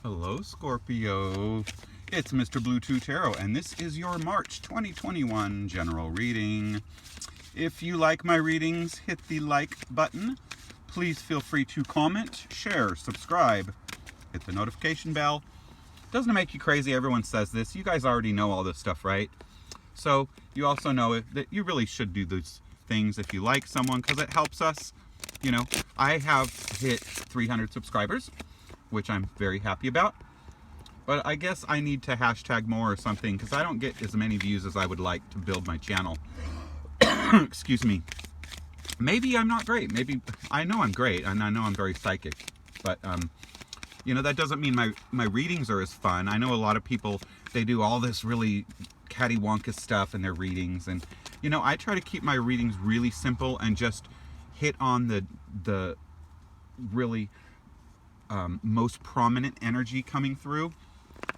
Hello, Scorpio. It's Mr. Blue 2 Tarot, and this is your March 2021 general reading. If you like my readings, hit the like button. Please feel free to comment, share, subscribe, hit the notification bell. Doesn't it make you crazy? Everyone says this. You guys already know all this stuff, right? So you also know that you really should do these things if you like someone, because it helps us. You know, I have hit 300 subscribers, which I'm very happy about. But I guess I need to hashtag more or something, because I don't get as many views as I would like to build my channel. Excuse me. Maybe I'm not great. Maybe I know I'm great, and I know I'm very psychic. But you know, that doesn't mean my readings are as fun. I know a lot of people, they do all this really cattywampus stuff in their readings, and you know, I try to keep my readings really simple and just hit on the really most prominent energy coming through.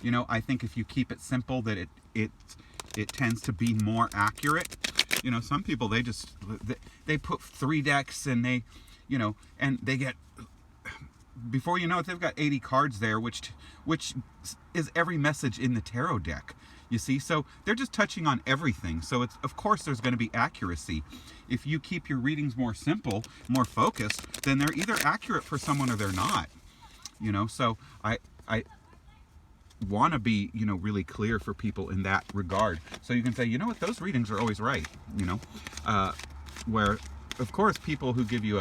You know, I think if you keep it simple, that it tends to be more accurate. You know, some people, they put 3 decks, and they, you know, and they get, before you know it, they've got 80 cards there, which is every message in the tarot deck. You see, so they're just touching on everything. So it's, of course, there's going to be accuracy. If you keep your readings more simple, more focused, then they're either accurate for someone or they're not. You know, so I want to be, you know, really clear for people in that regard. So you can say, you know what, those readings are always right. You know, where, of course, people who give you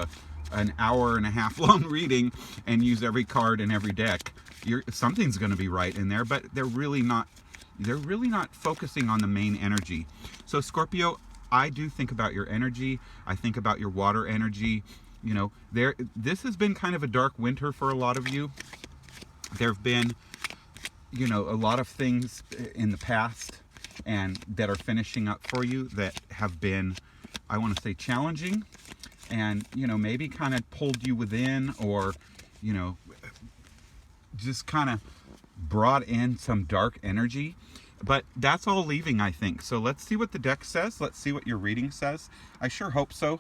an hour and a half long reading and use every card in every deck, something's going to be right in there, but they're really not focusing on the main energy. So Scorpio, I do think about your energy. I think about your water energy. You know, this has been kind of a dark winter for a lot of you. There have been, you know, a lot of things in the past and that are finishing up for you that have been, I want to say, challenging, and, you know, maybe kind of pulled you within, or, you know, just kind of brought in some dark energy. But that's all leaving, I think. So let's see what the deck says. Let's see what your reading says. I sure hope so.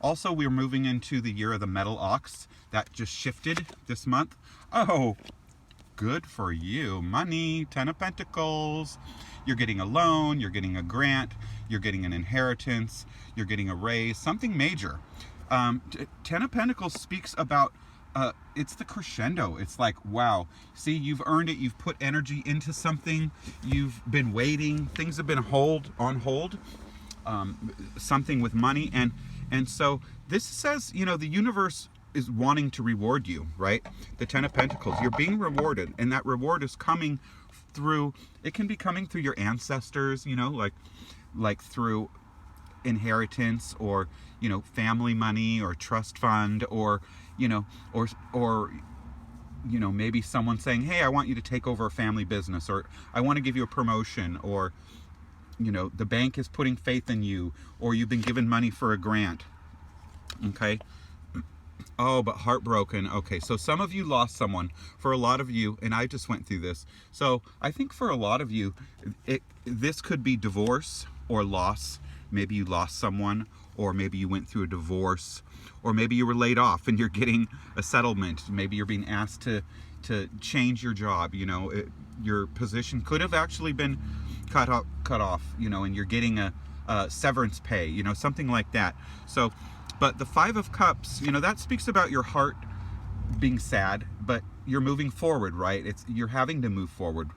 Also, we're moving into the year of the metal ox. That just shifted this month. Oh, good for you. Money, 10 of Pentacles. You're getting a loan, you're getting a grant, you're getting an inheritance, you're getting a raise, something major. 10 of Pentacles speaks about, it's the crescendo. It's like, wow, see, you've earned it. You've put energy into something. You've been waiting. Things have been on hold. Something with money. And so this says, you know, the universe is wanting to reward you, right? The 10 of Pentacles. You're being rewarded, and that reward is coming through, it can be coming through your ancestors, you know, like through inheritance, or, you know, family money, or trust fund, or, you know, or you know, maybe someone saying, hey, I want you to take over a family business, or I want to give you a promotion, or, you know, the bank is putting faith in you, or you've been given money for a grant. Okay. Oh, but heartbroken. Okay, so some of you lost someone. For a lot of you, and I just went through this, so I think for a lot of you, this could be divorce or loss. Maybe you lost someone, or maybe you went through a divorce, or maybe you were laid off and you're getting a settlement. Maybe you're being asked to change your job. You know, your position could have actually been cut off, you know, and you're getting a severance pay, you know, something like that. So, but the 5 of Cups, you know, that speaks about your heart being sad, but you're moving forward, right? You're having to move forward.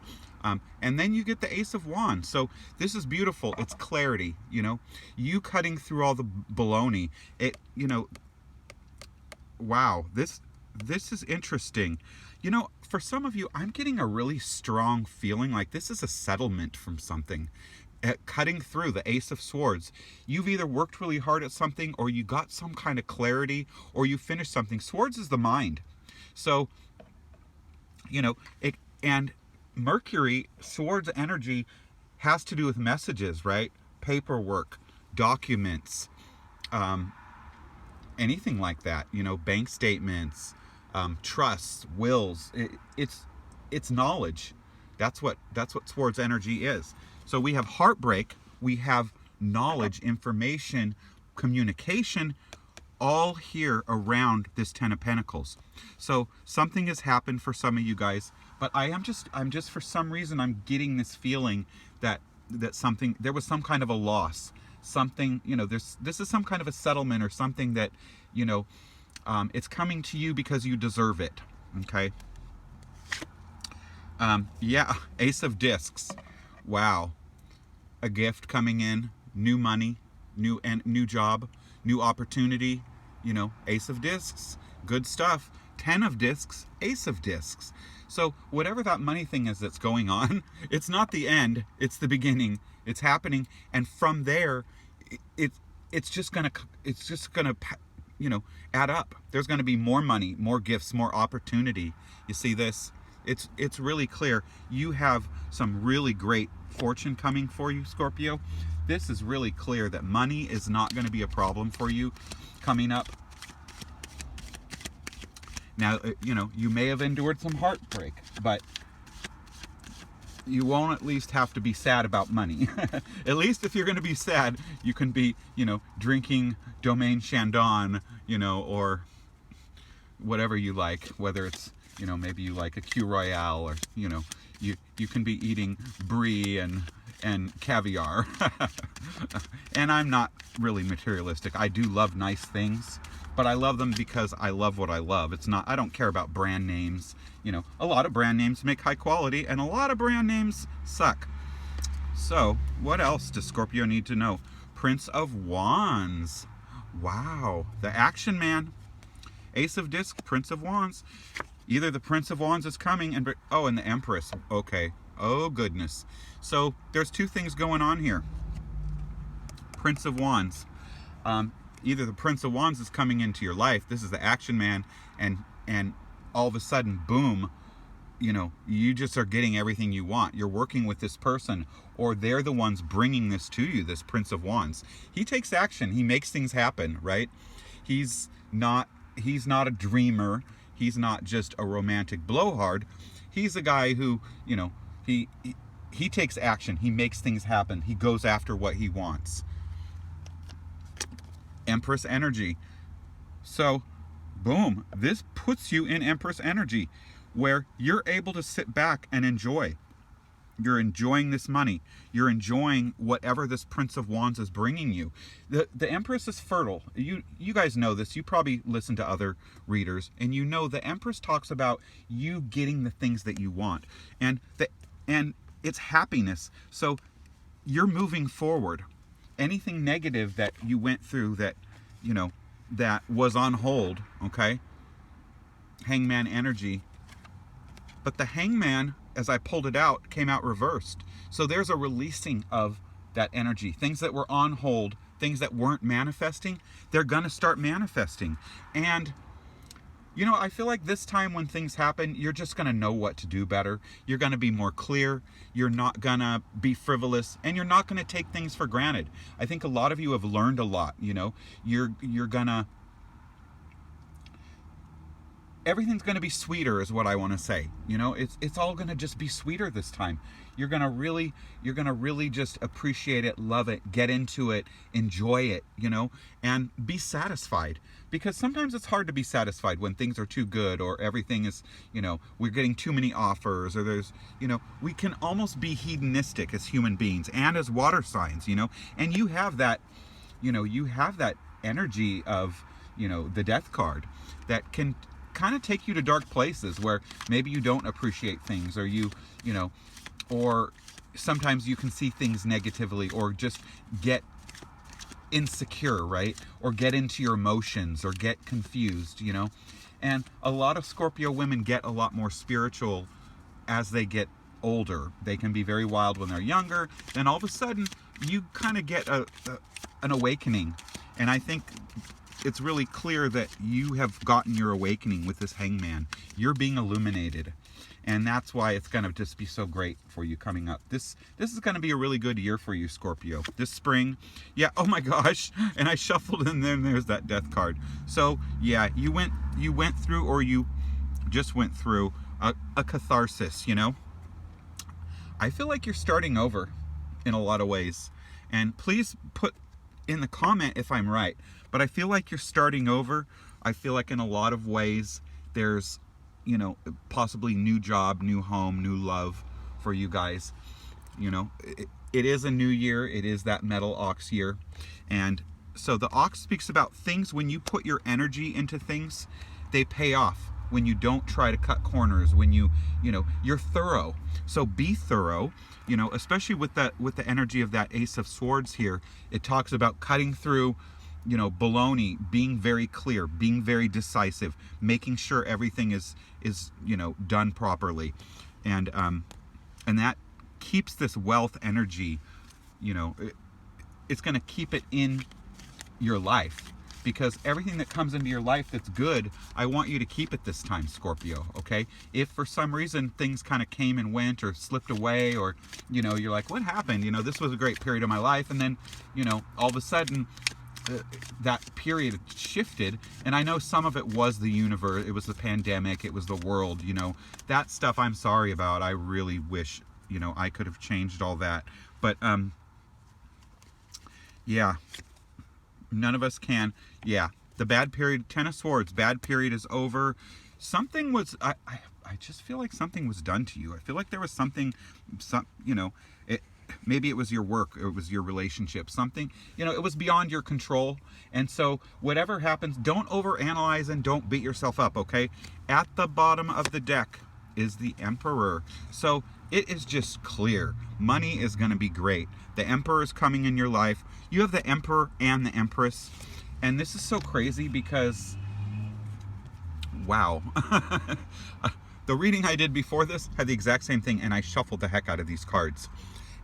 And then you get the Ace of Wands. So this is beautiful. It's clarity, you know, you cutting through all the baloney. You know, wow, this is interesting. You know, for some of you, I'm getting a really strong feeling like this is a settlement from something. Cutting through the Ace of Swords. You've either worked really hard at something, or you got some kind of clarity, or you finished something. Swords is the mind. So, you know, and Mercury, Swords energy, has to do with messages, right? Paperwork, documents, anything like that, you know, bank statements, trusts, wills. It's knowledge. That's what Swords energy is. So we have heartbreak, we have knowledge, information, communication, all here around this Ten of Pentacles. So something has happened for some of you guys, but I'm just for some reason I'm getting this feeling that there was some kind of a loss, something, you know, this is some kind of a settlement or something that, you know, it's coming to you because you deserve it. Okay. Yeah, Ace of Discs. Wow. A gift coming in, new money, new job, new opportunity, you know, Ace of Discs, good stuff. 10 of Discs, Ace of Discs. So whatever that money thing is that's going on, it's not the end, it's the beginning. It's happening, and from there it's just going to you know, add up. There's going to be more money, more gifts, more opportunity. You see this? It's really clear. You have some really great fortune coming for you, Scorpio. This is really clear that money is not going to be a problem for you coming up. Now, you know, you may have endured some heartbreak, but you won't at least have to be sad about money. At least if you're going to be sad, you can be, you know, drinking Domaine Chandon, you know, or whatever you like, whether it's, you know, maybe you like a Q Royale, or, you know, you can be eating brie and caviar. And I'm not really materialistic. I do love nice things, but I love them because I love what I love. It's not, I don't care about brand names. You know, a lot of brand names make high quality, and a lot of brand names suck. So, what else does Scorpio need to know? Prince of Wands. Wow. The action man. Ace of Discs, Prince of Wands. Either the Prince of Wands is coming, and the Empress. Okay. Oh, goodness. So, there's two things going on here. Prince of Wands. Either the Prince of Wands is coming into your life. This is the action man, and all of a sudden, boom, you know, you just are getting everything you want. You're working with this person, or they're the ones bringing this to you, this Prince of Wands. He takes action. He makes things happen, right? He's not a dreamer. He's not just a romantic blowhard. He's a guy who, you know, he takes action. He makes things happen. He goes after what he wants. Empress energy. So, boom, this puts you in Empress energy, where you're able to sit back and enjoy. You're enjoying this money. You're enjoying whatever this Prince of Wands is bringing you. The Empress is fertile. You guys know this. You probably listen to other readers, and you know the Empress talks about you getting the things that you want, and it's happiness. So you're moving forward. Anything negative that you went through that, you know, that was on hold, okay? Hangman energy. But the Hangman, as I pulled it out, came out reversed. So there's a releasing of that energy. Things that were on hold, things that weren't manifesting, they're going to start manifesting. And, you know, I feel like this time when things happen, you're just going to know what to do better. You're going to be more clear. You're not going to be frivolous, and you're not going to take things for granted. I think a lot of you have learned a lot, you know. You're going to, everything's going to be sweeter is what I want to say. You know, it's all going to just be sweeter this time. You're going to really just appreciate it, love it, get into it, enjoy it, you know, and be satisfied. Because sometimes it's hard to be satisfied when things are too good, or everything is, you know, we're getting too many offers, or there's, you know, we can almost be hedonistic as human beings and as water signs, you know, and you have that, you know, you have that energy of, you know, the Death card that can kind of take you to dark places where maybe you don't appreciate things, or you know, or sometimes you can see things negatively, or just get insecure, right? Or get into your emotions, or get confused, you know. And a lot of Scorpio women get a lot more spiritual as they get older. They can be very wild when they're younger, then all of a sudden you kind of get an awakening. And I think it's really clear that you have gotten your awakening with this Hangman. You're being illuminated. And that's why it's going to just be so great for you coming up. This is going to be a really good year for you, Scorpio. This spring, yeah, oh my gosh. And I shuffled, and then there's that Death card. So, yeah, you went through, or you just went through a catharsis, you know. I feel like you're starting over in a lot of ways. And please put in the comment if I'm right. but I feel like you're starting over. I feel like in a lot of ways there's, you know, possibly new job, new home, new love for you guys. You know, it is a new year. It is that metal ox year. And so the ox speaks about things, when you put your energy into things, they pay off. When you don't try to cut corners, when you know, you're thorough. So be thorough, you know, especially with the energy of that Ace of Swords here. It talks about cutting through, you know, baloney, being very clear, being very decisive, making sure everything is you know, done properly. And that keeps this wealth energy, you know, it's going to keep it in your life, because everything that comes into your life that's good, I want you to keep it this time, Scorpio, okay? If for some reason things kind of came and went or slipped away, or, you know, you're like, what happened? You know, this was a great period of my life, and then, you know, all of a sudden that period shifted. And I know some of it was the universe, it was the pandemic, it was the world, you know, that stuff I'm sorry about. I really wish, you know, I could have changed all that, but yeah, none of us can. Yeah, the bad period, Ten of Swords, bad period is over. Something was, I just feel like something was done to you. I feel like there was something, you know, maybe it was your work, or it was your relationship, something, you know, it was beyond your control. And so whatever happens, don't overanalyze and don't beat yourself up, okay? At the bottom of the deck is the Emperor. So it is just clear. Money is going to be great. The Emperor is coming in your life. You have the Emperor and the Empress. And this is so crazy because, wow. The reading I did before this had the exact same thing, and I shuffled the heck out of these cards.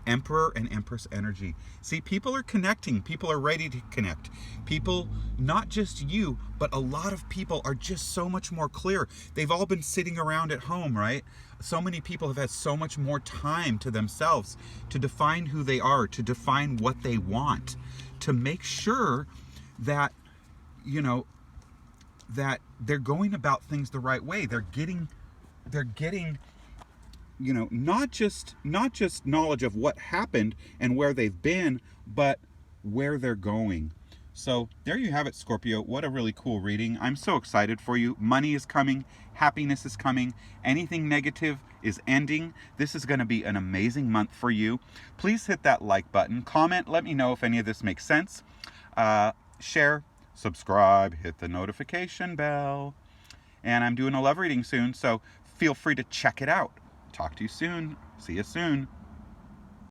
Emperor and Empress energy. See, people are connecting. People are ready to connect. People, not just you, but a lot of people are just so much more clear. They've all been sitting around at home, right? So many people have had so much more time to themselves to define who they are, to define what they want, to make sure that, you know, that they're going about things the right way. They're getting, you know, not just knowledge of what happened and where they've been, but where they're going. So there you have it, Scorpio. What a really cool reading. I'm so excited for you. Money is coming. Happiness is coming. Anything negative is ending. This is going to be an amazing month for you. Please hit that like button. Comment. Let me know if any of this makes sense. Share, subscribe, hit the notification bell. And I'm doing a love reading soon, so feel free to check it out. Talk to you soon. See you soon.